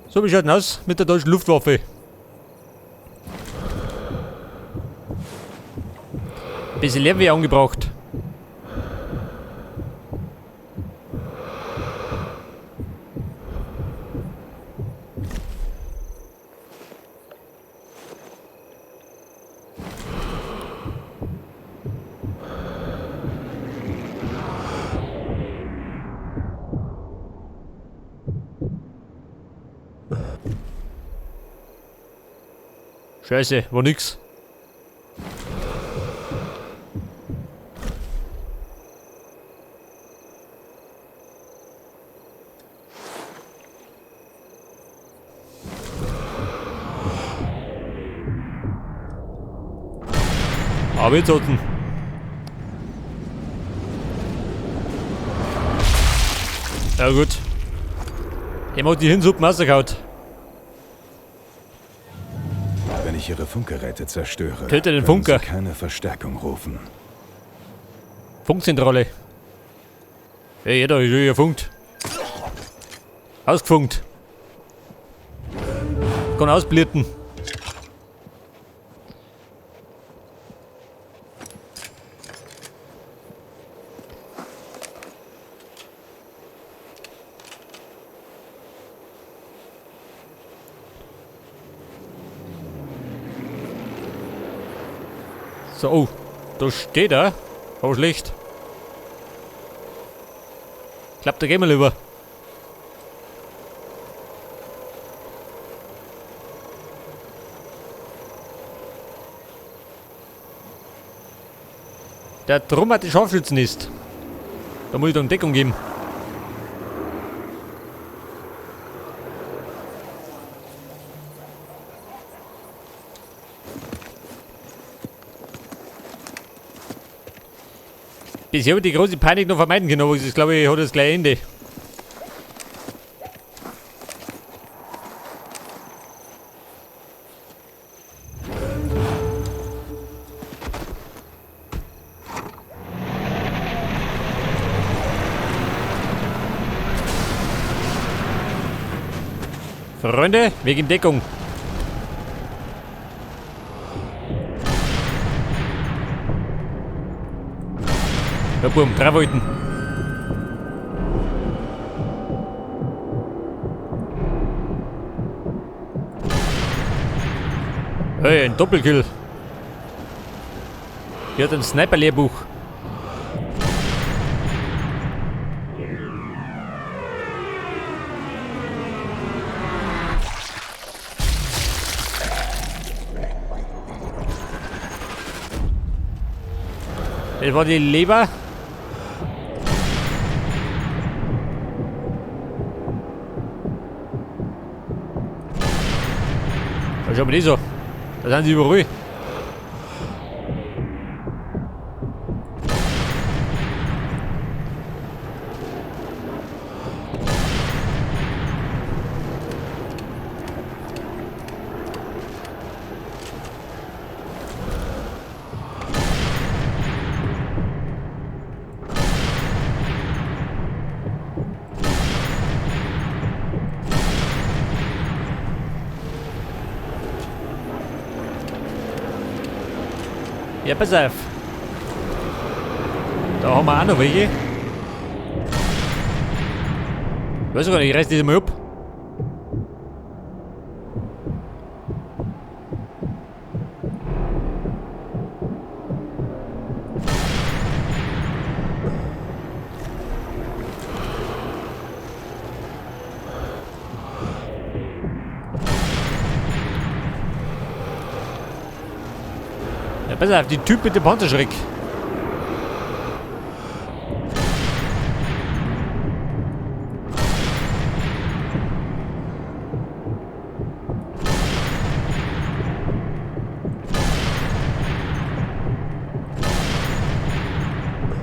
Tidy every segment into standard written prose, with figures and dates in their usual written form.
So, wie schaut denn aus mit der deutschen Luftwaffe? Bisschen Lärm wäre angebracht. Scheiße, war nix. Aber jetzt unten. Ja gut. Dem hat die Hirnsuppen rausgehauen. Wenn ich ihre Funkgeräte zerstöre, Töte den können Funker. sie keine Verstärkung rufen. Funkzentrale. Hey, jeder ist schon gefunkt. Ausgefunkt. Kann ausblitten. So, oh, da steht er. Aber schlecht. Klappt, da gehen wir lieber. Der drum hat die Scharfschützen ist. Da muss ich dann Deckung geben. Bisher habe ich die große Panik noch vermeiden können, aber ich glaube, ich hat das gleich Ende. Freunde, wegen Deckung. Ja, boom, 3 Volten. Hey, ein Doppelkill. Hier hat ein Sniper-Lehrbuch. Das war die Leber. Schau mal die so. Da sind sie überall. Ja, pass auf. Da haben wir auch noch welche. Weiß ich gar nicht, ich reiß diese mal ab. Ja, pass auf, die Typ mit dem Panzerschreck.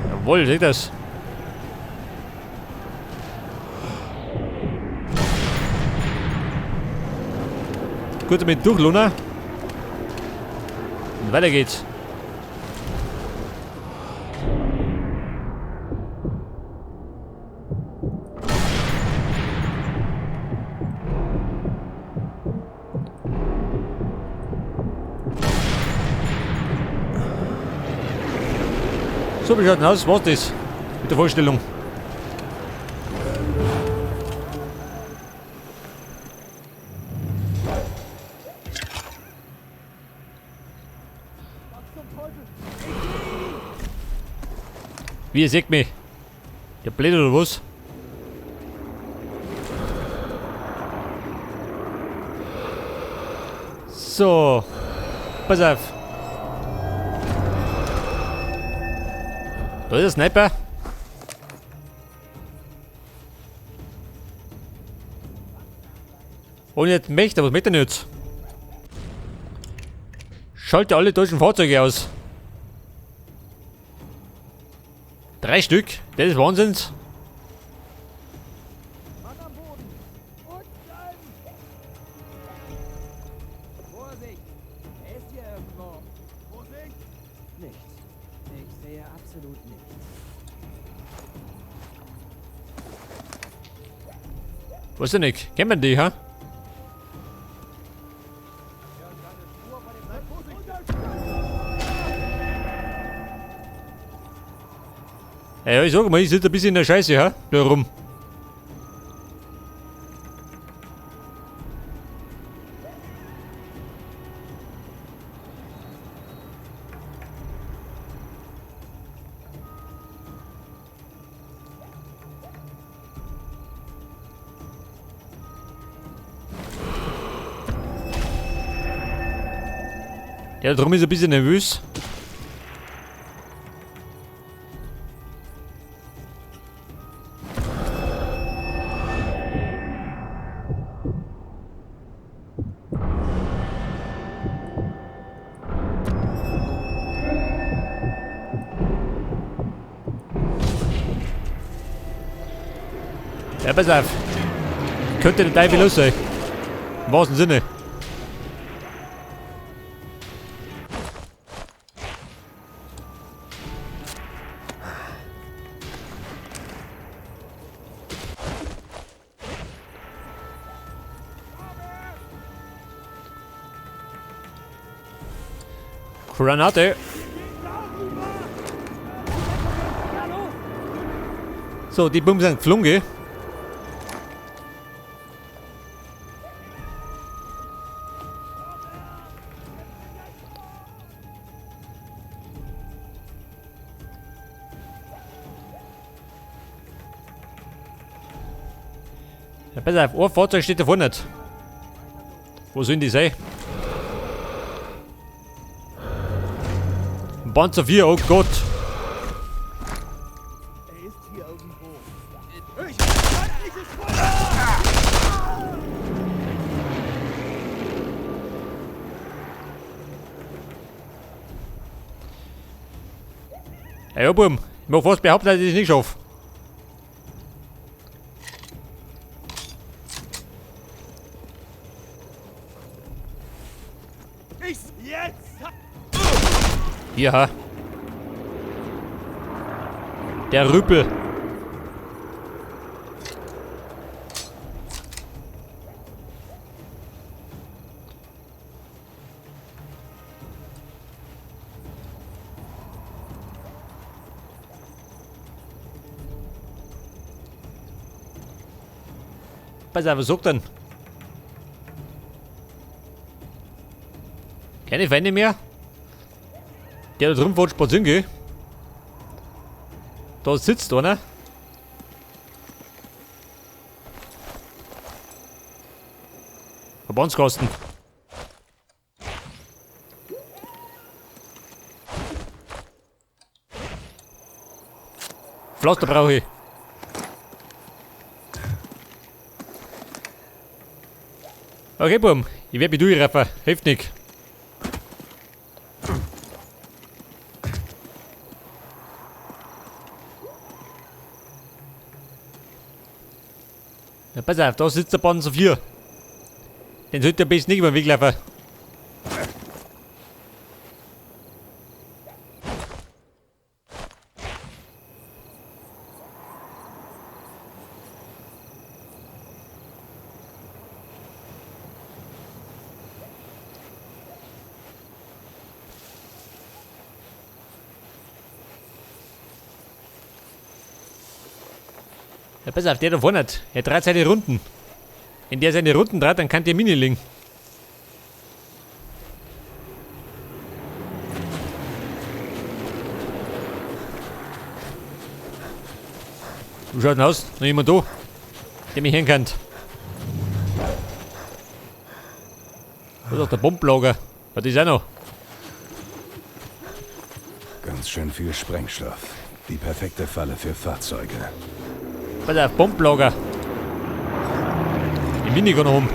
Jawohl, seht das. Gut damit durch, Luna. Und weiter geht's. So, wie schaut denn aus? Was das? Mit der Vorstellung. Wie, ihr seht mich? Der blöd oder was? So. Pass auf. Da ist der Sniper. Und jetzt möchte, was möchte er denn jetzt? Schalte alle deutschen Fahrzeuge aus. 3 Stück, das ist Wahnsinns. Mann am Boden! Und bleiben! Vorsicht! Er ist hier irgendwo. Vorsicht! Nichts. Ich sehe absolut nichts. Was denn nicht? Kennen wir die, ha? Ja, ich sag mal, ich sitze ein bisschen in der Scheiße, ha? Da rum. Ja, darum ist er ein bisschen nervös. Ja, pass auf. Könnte der Teufel los sein. Im wahrsten Sinne. Granate. So, die Bums sind geflogen. Ja, pass auf, ein Fahrzeug steht da vorne nicht. Wo sind die sein? Panzer 4, oh Gott. Er ist hier irgendwo. Ich feindliches Feuer! Ja, Buben, ich mag fast behaupten, dass ich das nicht schaffe. Ich's jetzt! Ja. Der Rüppel. Pass auf, was sagt denn? Keine Feinde mehr? Der da drüben wollte spazieren gehen. Da sitzt einer. Verbandskasten. Pflaster brauche ich. Okay, Buben, ich werde mich durchraffen. Hilft nicht. Ja, pass auf, da sitzt der Panzer 4. Den sollte der besten nicht über den Weg laufen. Ja, pass auf, der da vorne hat. Er dreht seine Runden. Wenn der seine Runden dreht, dann kann der Mini liegen. Wie schaut denn aus? Noch jemand da, der mich hören kann? Da ist auch der Bombenlager. Was ist auch noch? Ganz schön viel Sprengstoff. Die perfekte Falle für Fahrzeuge. Pass auf, Bombenlager. Die Mini geht noch um.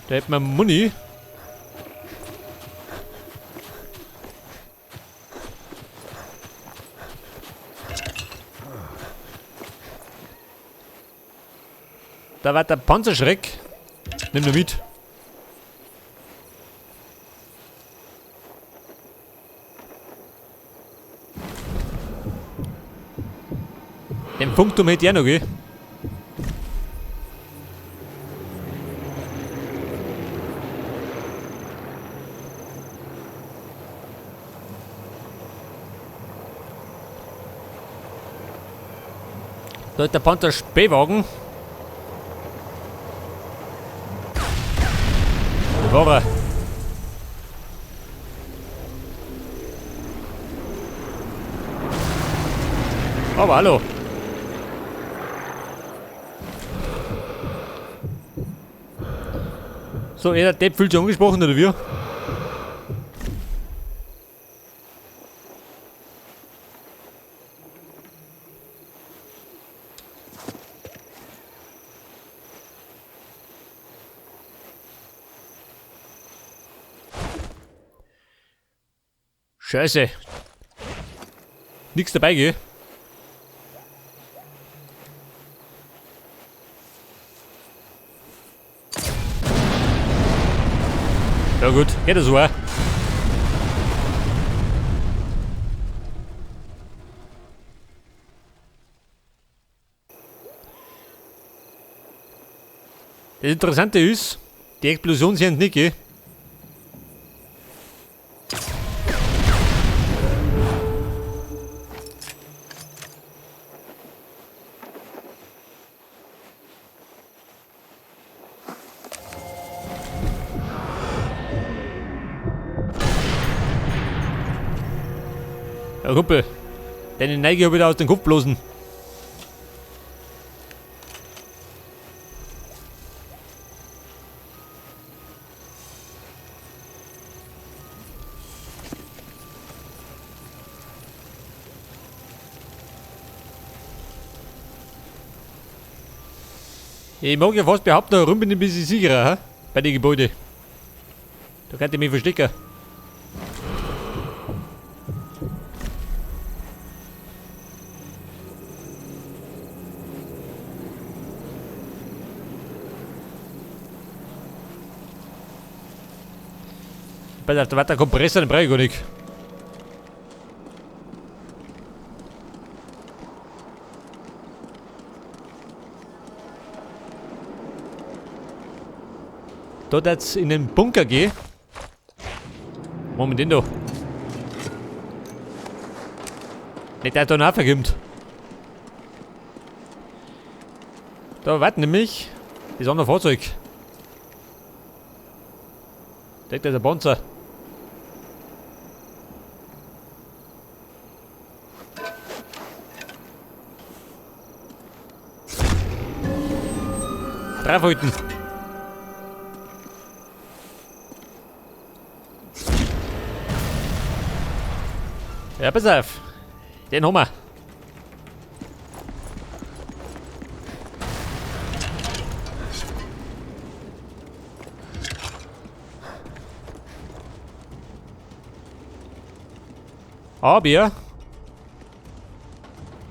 Da hätten wir Muni. Da war der Panzerschreck. Nimm nur mit. Den Punktum hätte ich auch noch, gell? Da ist der Panther Spähwagen. Da war er. Aber hallo. So, der Depp fühlt sich angesprochen, oder wie? Scheiße. Nix dabei, gell? Ja gut, geht das so auch. Das Interessante ist, die Explosion sind nicht, gell? Ja, Kumpel, deine Neige habe ich wieder aus dem Kopf bloßen. Ich mag ja fast behaupten, herum bin ich ein bisschen sicherer, ha? Bei den Gebäuden. Da könnt ihr mich verstecken. Pass auf, da war der Kompressor, den brauche ich gar nicht. Da jetzt in den Bunker gehen. Moment, den da. Nicht, der da nachverkommt. Da warten nämlich das andere Fahrzeug. Denkt, das ist ein Panzer. Draufhalten. Ja, pass auf. Den haben wir.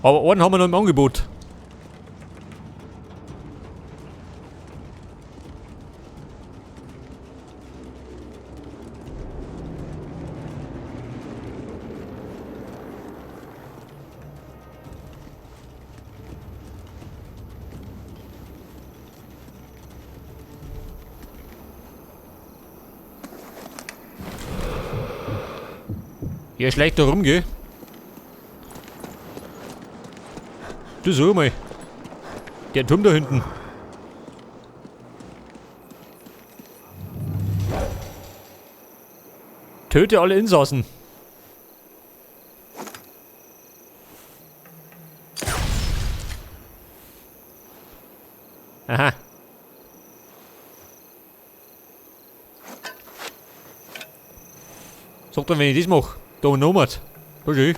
Aber einen haben wir noch im Angebot. Hier schlecht da rumgehen. Du so mal. Der Turm da hinten. Töte alle Insassen. Aha. Sag doch, wenn ich das mache. Da nochmal. Da schön.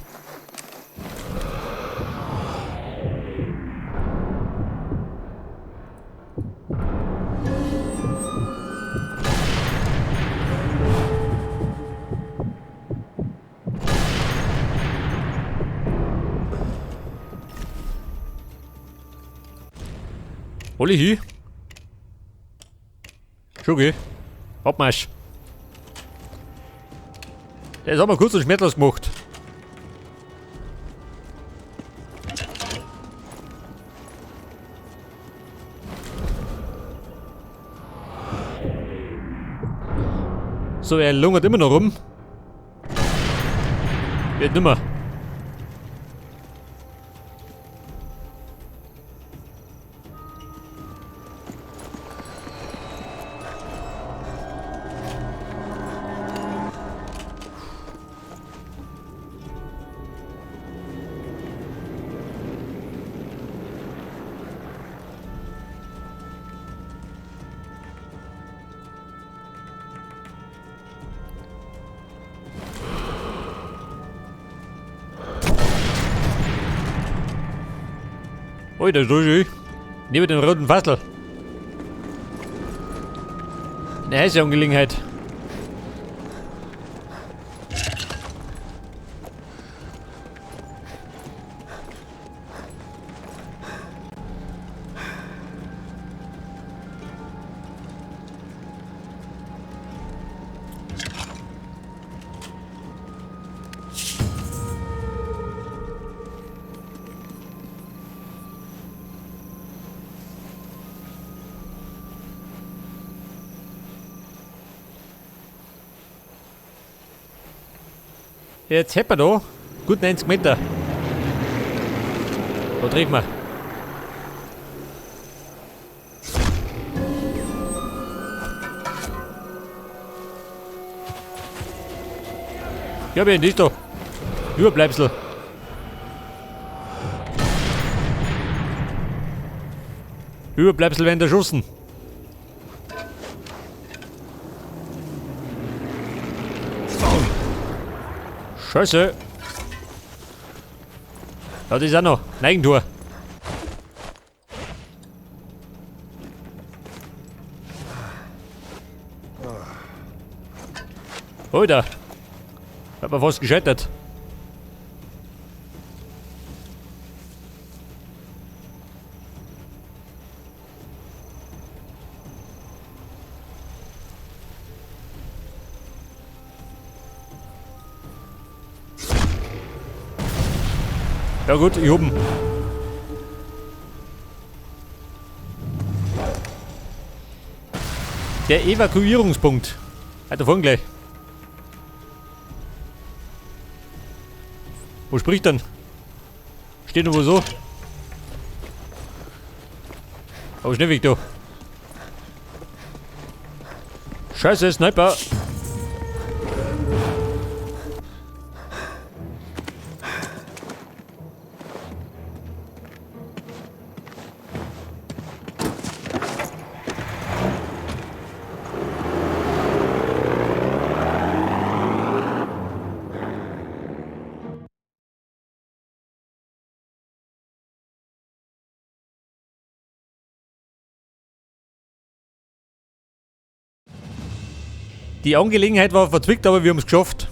Alle hier. Schon geh. Abmarsch. Das haben wir kurz und schmerzlos gemacht. So, er lungert immer noch rum. Wird nimmer. Oh, das ist so schön. Neben dem roten Fassel. Eine heiße Angelegenheit. Jetzt hätten wir da gut 90 Meter. Da treffen wir. Ja, wen ist da? Überbleibsel. Überbleibsel werden erschossen. Scheiße. Da ist auch noch. Neigentor. Alter. Hat man fast gescheitert. Ja gut, ich oben. Der Evakuierungspunkt. Hat er vorhin gleich. Wo spricht dann? Steht nur wo so. Aber schnell weg da. Scheiße, Sniper. Die Angelegenheit war verzwickt, aber wir haben es geschafft.